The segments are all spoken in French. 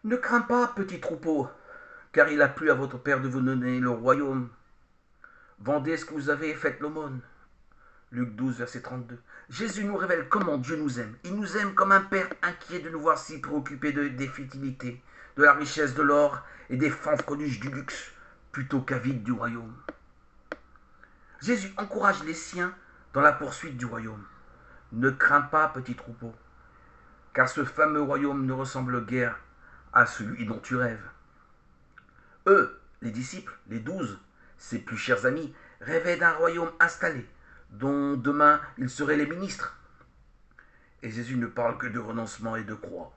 Ne crains pas, petit troupeau, car il a plu à votre Père de vous donner le royaume. Vendez ce que vous avez et faites l'aumône. Luc 12, verset 32. Jésus nous révèle comment Dieu nous aime. Il nous aime comme un Père inquiet de nous voir si préoccupés des futilités, de la richesse de l'or et des fanfreluches du luxe, plutôt qu'avides du royaume. Jésus encourage les siens dans la poursuite du royaume. Ne crains pas, petit troupeau, car ce fameux royaume ne ressemble guère à celui dont tu rêves. Eux, les disciples, les 12, ses plus chers amis, rêvaient d'un royaume installé, dont demain ils seraient les ministres. Et Jésus ne parle que de renoncement et de croix.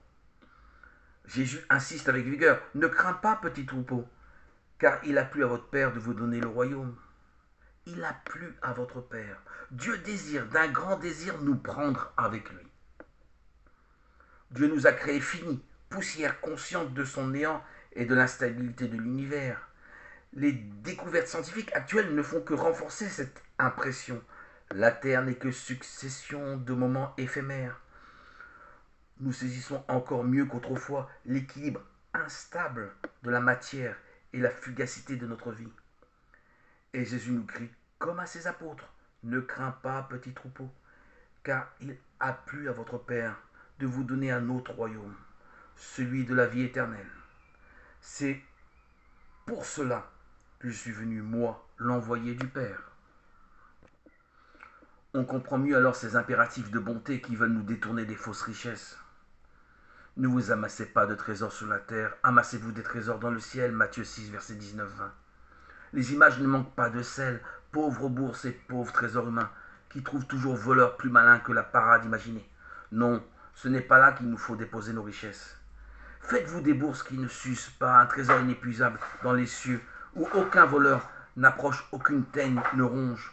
Jésus insiste avec vigueur, ne crains pas, petit troupeau, car il a plu à votre Père de vous donner le royaume. Il a plu à votre Père. Dieu désire d'un grand désir nous prendre avec lui. Dieu nous a créés finis, poussière consciente de son néant et de l'instabilité de l'univers. Les découvertes scientifiques actuelles ne font que renforcer cette impression. La Terre n'est que succession de moments éphémères. Nous saisissons encore mieux qu'autrefois l'équilibre instable de la matière et la fugacité de notre vie. Et Jésus nous crie, comme à ses apôtres, ne crains pas, petit troupeau, car il a plu à votre Père de vous donner un autre royaume, celui de la vie éternelle. C'est pour cela que je suis venu, moi, l'envoyé du Père. On comprend mieux alors ces impératifs de bonté qui veulent nous détourner des fausses richesses. Ne vous amassez pas de trésors sur la terre, amassez-vous des trésors dans le ciel. Matthieu 6, verset 19-20. Les images ne manquent pas de sel, pauvres bourses et pauvres trésors humains, qui trouvent toujours voleurs plus malins que la parade imaginée. Non, ce n'est pas là qu'il nous faut déposer nos richesses. Faites-vous des bourses qui ne s'usent pas, un trésor inépuisable dans les cieux, où aucun voleur n'approche, aucune teigne ne ronge.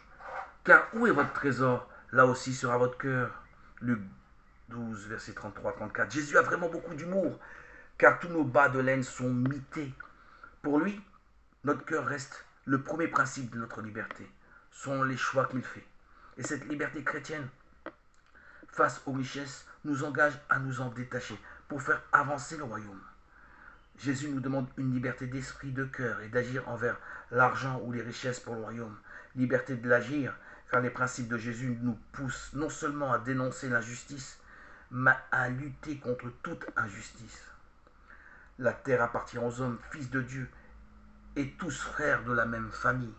Car où est votre trésor, là aussi sera votre cœur. Luc 12, verset 33-34. Jésus a vraiment beaucoup d'humour, car tous nos bas de laine sont mités. Pour lui, notre cœur reste le premier principe de notre liberté, sont les choix qu'il fait. Et cette liberté chrétienne, face aux richesses, nous engage à nous en détacher pour faire avancer le royaume. Jésus nous demande une liberté d'esprit, de cœur et d'agir envers l'argent ou les richesses pour le royaume. Liberté de l'agir, car les principes de Jésus nous poussent non seulement à dénoncer l'injustice, mais à lutter contre toute injustice. La terre appartient aux hommes, fils de Dieu, et tous frères de la même famille.